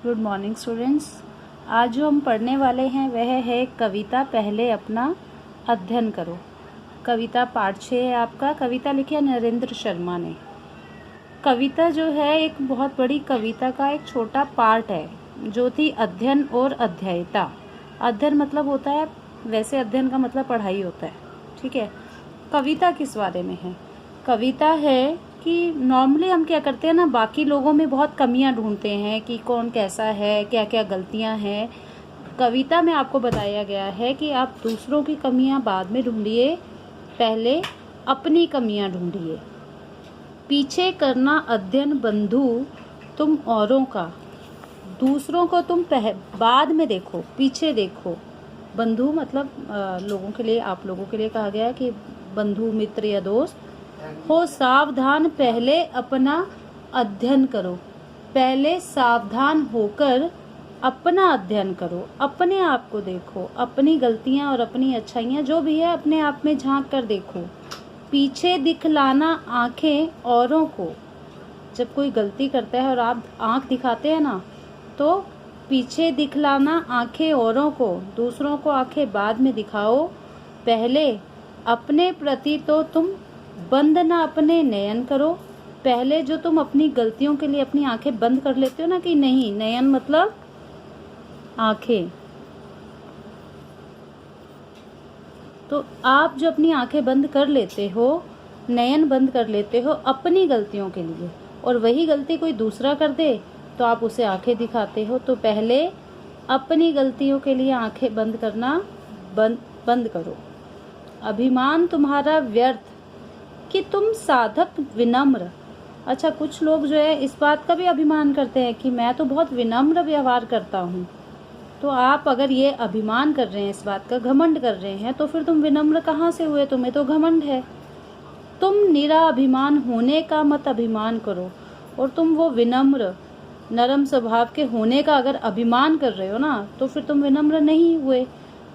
Good morning students. आज जो हम पढ़ने वाले हैं वह है कविता पहले अपना अध्ययन करो। कविता पाठ 6 है आपका। कविता लिखी है नरेंद्र शर्मा ने। कविता जो है एक बहुत बड़ी कविता का एक छोटा पार्ट है जो थी अध्ययन और अध्ययता। अध्ययन मतलब होता है, वैसे अध्ययन का मतलब पढ़ाई होता है, ठीक है। कविता किस बारे में है? कविता है कि नॉर्मली हम क्या करते हैं ना, बाकी लोगों में बहुत कमियां ढूंढते हैं कि कौन कैसा है, क्या क्या गलतियां हैं। कविता में आपको बताया गया है कि आप दूसरों की कमियां बाद में ढूंढिए, पहले अपनी कमियां ढूंढिए। पीछे करना अध्ययन बंधु तुम औरों का, दूसरों को तुम बाद में देखो, पीछे देखो। बंधु मतलब लोगों के लिए, आप लोगों के लिए कहा गया है कि बंधु मित्र या दोस्त हो सावधान, पहले अपना अध्ययन करो। पहले सावधान होकर अपना अध्ययन करो, अपने आप को देखो, अपनी गलतियां और अपनी अच्छाइयां जो भी है अपने आप में झांक कर देखो। पीछे दिखलाना आंखें औरों को, जब कोई गलती करता है और आप आंख दिखाते हैं ना, तो पीछे दिखलाना आंखें औरों को, दूसरों को आंखें बाद में दिखाओ। पहले अपने प्रति तो तुम बंद ना अपने नयन करो। पहले जो तुम अपनी गलतियों के लिए अपनी आंखें बंद कर लेते हो ना, कि नहीं, नयन मतलब आंखें, तो आप जो अपनी आंखें बंद कर लेते हो, नयन बंद कर लेते हो अपनी गलतियों के लिए, और वही गलती कोई दूसरा कर दे तो आप उसे आंखें दिखाते हो। तो पहले अपनी गलतियों के लिए आंखें बंद करना बंद करो। अभिमान तुम्हारा व्यर्थ कि तुम साधक विनम्र। अच्छा, कुछ लोग जो है इस बात का भी अभिमान करते हैं कि मैं तो बहुत विनम्र व्यवहार करता हूँ। तो आप अगर ये अभिमान कर रहे हैं, इस बात का घमंड कर रहे हैं, तो फिर तुम विनम्र कहाँ से हुए? तुम्हें तो घमंड है। तुम निरा अभिमान होने का मत अभिमान करो, और तुम वो विनम्र नरम स्वभाव के होने का अगर अभिमान कर रहे हो ना, तो फिर तुम विनम्र नहीं हुए,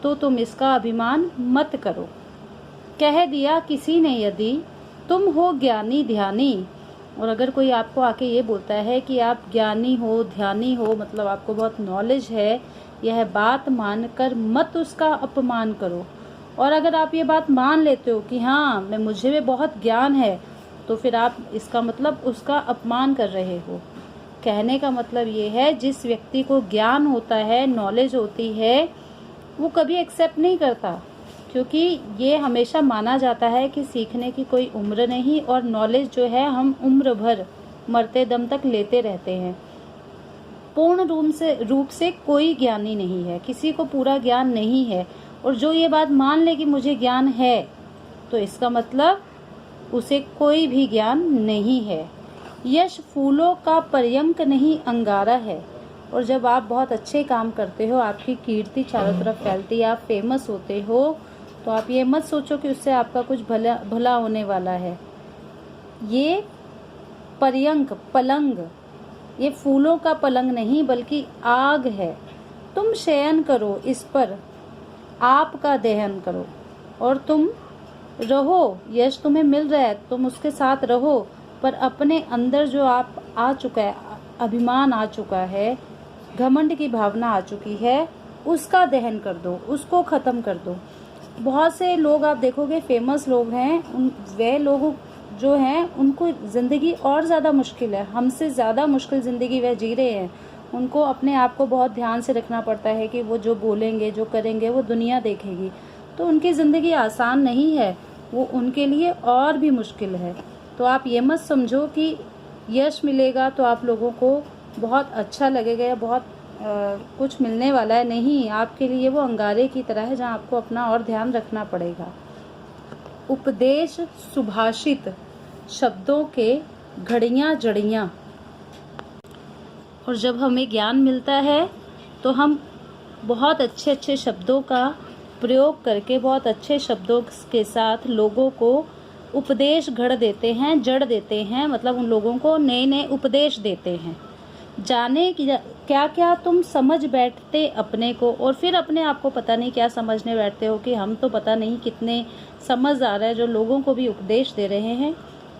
तो तुम इसका अभिमान मत करो। कह दिया किसी ने यदि तुम हो ज्ञानी ध्यानी, और अगर कोई आपको आके ये बोलता है कि आप ज्ञानी हो, ध्यानी हो, मतलब आपको बहुत नॉलेज है, यह बात मानकर मत उसका अपमान करो। और अगर आप ये बात मान लेते हो कि हाँ मुझे भी बहुत ज्ञान है, तो फिर आप इसका मतलब उसका अपमान कर रहे हो। कहने का मतलब ये है, जिस व्यक्ति को ज्ञान होता है, नॉलेज होती है, वो कभी एक्सेप्ट नहीं करता, क्योंकि ये हमेशा माना जाता है कि सीखने की कोई उम्र नहीं, और नॉलेज जो है हम उम्र भर मरते दम तक लेते रहते हैं। पूर्ण रूप से कोई ज्ञानी नहीं है, किसी को पूरा ज्ञान नहीं है। और जो ये बात मान ले कि मुझे ज्ञान है, तो इसका मतलब उसे कोई भी ज्ञान नहीं है। यश फूलों का पर्यंक नहीं अंगारा है। और जब आप बहुत अच्छे काम करते हो, आपकी कीर्ति चारों तरफ फैलती है, आप फेमस होते हो, तो आप ये मत सोचो कि उससे आपका कुछ भला होने वाला है। ये पर्यंक, पलंग, ये फूलों का पलंग नहीं बल्कि आग है। तुम शयन करो इस पर, आपका दहन करो, और तुम रहो। यश तुम्हें मिल रहा है, तुम उसके साथ रहो, पर अपने अंदर जो आप आ चुका है, अभिमान आ चुका है, घमंड की भावना आ चुकी है, उसका दहन कर दो, उसको खत्म कर दो। बहुत से लोग आप देखोगे, फेमस लोग हैं, वे लोग जो हैं उनको ज़िंदगी और ज़्यादा मुश्किल है, हमसे ज़्यादा मुश्किल ज़िंदगी वह जी रहे हैं। उनको अपने आप को बहुत ध्यान से रखना पड़ता है कि वो जो बोलेंगे, जो करेंगे, वो दुनिया देखेगी। तो उनकी ज़िंदगी आसान नहीं है, वो उनके लिए और भी मुश्किल है। तो आप ये मत समझो कि यश मिलेगा तो आप लोगों को बहुत अच्छा लगेगा या बहुत कुछ मिलने वाला है। नहीं, आपके लिए वो अंगारे की तरह है, जहाँ आपको अपना और ध्यान रखना पड़ेगा। उपदेश सुभाषित शब्दों के घड़ियाँ जड़ियाँ। और जब हमें ज्ञान मिलता है तो हम बहुत अच्छे अच्छे शब्दों का प्रयोग करके, बहुत अच्छे शब्दों के साथ लोगों को उपदेश गढ़ देते हैं, जड़ देते हैं, मतलब उन लोगों को नए नए उपदेश देते हैं। जाने क्या क्या तुम समझ बैठते अपने को, और फिर अपने आप को पता नहीं क्या समझने बैठते हो कि हम तो पता नहीं कितने समझदार है, जो लोगों को भी उपदेश दे रहे हैं।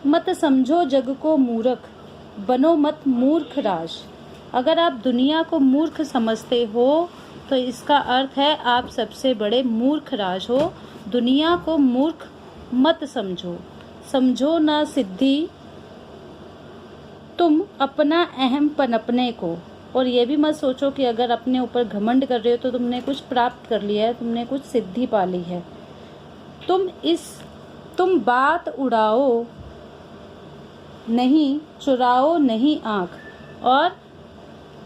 मत समझो जग को मूर्ख, बनो मत मूर्ख राज। अगर आप दुनिया को मूर्ख समझते हो तो इसका अर्थ है आप सबसे बड़े मूर्ख राज हो। दुनिया को मूर्ख मत समझो, समझो ना सिद्धि तुम अपना अहम पनपने को। और ये भी मत सोचो कि अगर अपने ऊपर घमंड कर रहे हो तो तुमने कुछ प्राप्त कर लिया है, तुमने कुछ सिद्धि पा ली है। तुम बात उड़ाओ नहीं, चुराओ नहीं आँख, और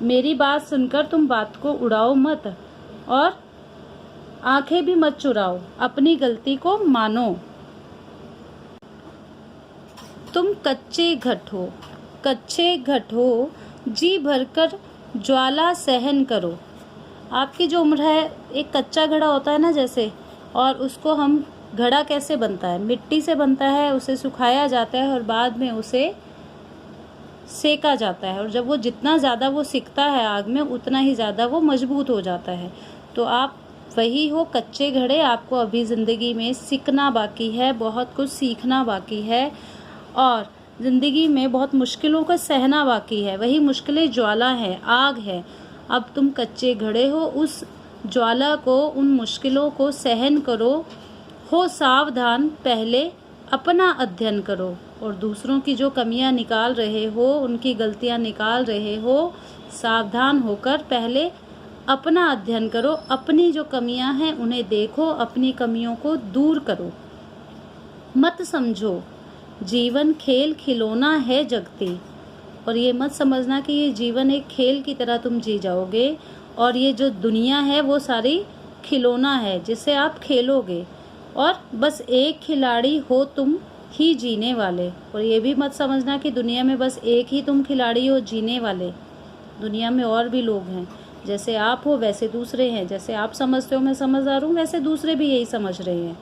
मेरी बात सुनकर तुम बात को उड़ाओ मत और आंखें भी मत चुराओ, अपनी गलती को मानो। तुम कच्चे घट हो, जी भरकर ज्वाला सहन करो। आपकी जो उम्र है, एक कच्चा घड़ा होता है ना जैसे, और उसको हम घड़ा कैसे बनता है, मिट्टी से बनता है, उसे सुखाया जाता है और बाद में उसे सेका जाता है, और जब वो जितना ज़्यादा वो सिकता है आग में उतना ही ज़्यादा वो मजबूत हो जाता है। तो आप वही हो, कच्चे घड़े। आपको अभी ज़िंदगी में सीखना बाकी है, बहुत कुछ सीखना बाकी है, और ज़िंदगी में बहुत मुश्किलों को सहना बाकी है। वही मुश्किलें ज्वाला है, आग है। अब तुम कच्चे घड़े हो, उस ज्वाला को, उन मुश्किलों को सहन करो। हो सावधान, पहले अपना अध्ययन करो, और दूसरों की जो कमियां निकाल रहे हो, उनकी गलतियां निकाल रहे हो, सावधान होकर पहले अपना अध्ययन करो। अपनी जो कमियां हैं उन्हें देखो, अपनी कमियों को दूर करो। मत समझो जीवन खेल खिलौना है जगती, और ये मत समझना कि ये जीवन एक खेल की तरह तुम जी जाओगे, और ये जो दुनिया है वो सारी खिलौना है जिससे आप खेलोगे, और बस एक खिलाड़ी हो तुम ही जीने वाले। और ये भी मत समझना कि दुनिया में बस एक ही तुम खिलाड़ी हो जीने वाले। दुनिया में और भी लोग हैं, जैसे आप हो वैसे दूसरे हैं, जैसे आप समझते हो मैं समझदार हूँ वैसे दूसरे भी यही समझ रहे हैं।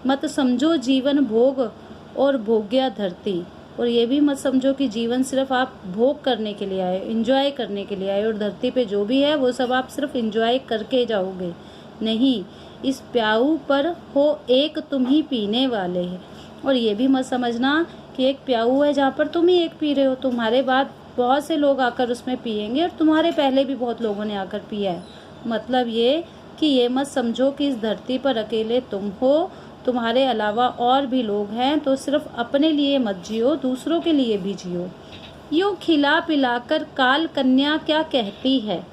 मत समझो जीवन भोग और भोग्या धरती, और ये भी मत समझो कि जीवन सिर्फ आप भोग करने के लिए आए, एंजॉय करने के लिए आए, और धरती पे जो भी है वो सब आप सिर्फ एंजॉय करके जाओगे। नहीं, इस प्याऊ पर हो एक तुम ही पीने वाले हैं। और ये भी मत समझना कि एक प्याऊ है जहाँ पर तुम ही एक पी रहे हो, तुम्हारे बाद बहुत से लोग आकर उसमें पिएंगे, और तुम्हारे पहले भी बहुत लोगों ने आकर पिया है। मतलब ये कि ये मत समझो कि इस धरती पर अकेले तुम हो, तुम्हारे अलावा और भी लोग हैं। तो सिर्फ अपने लिए मत जियो, दूसरों के लिए भी जियो। यूँ खिला पिलाकर काल कन्या क्या कहती है,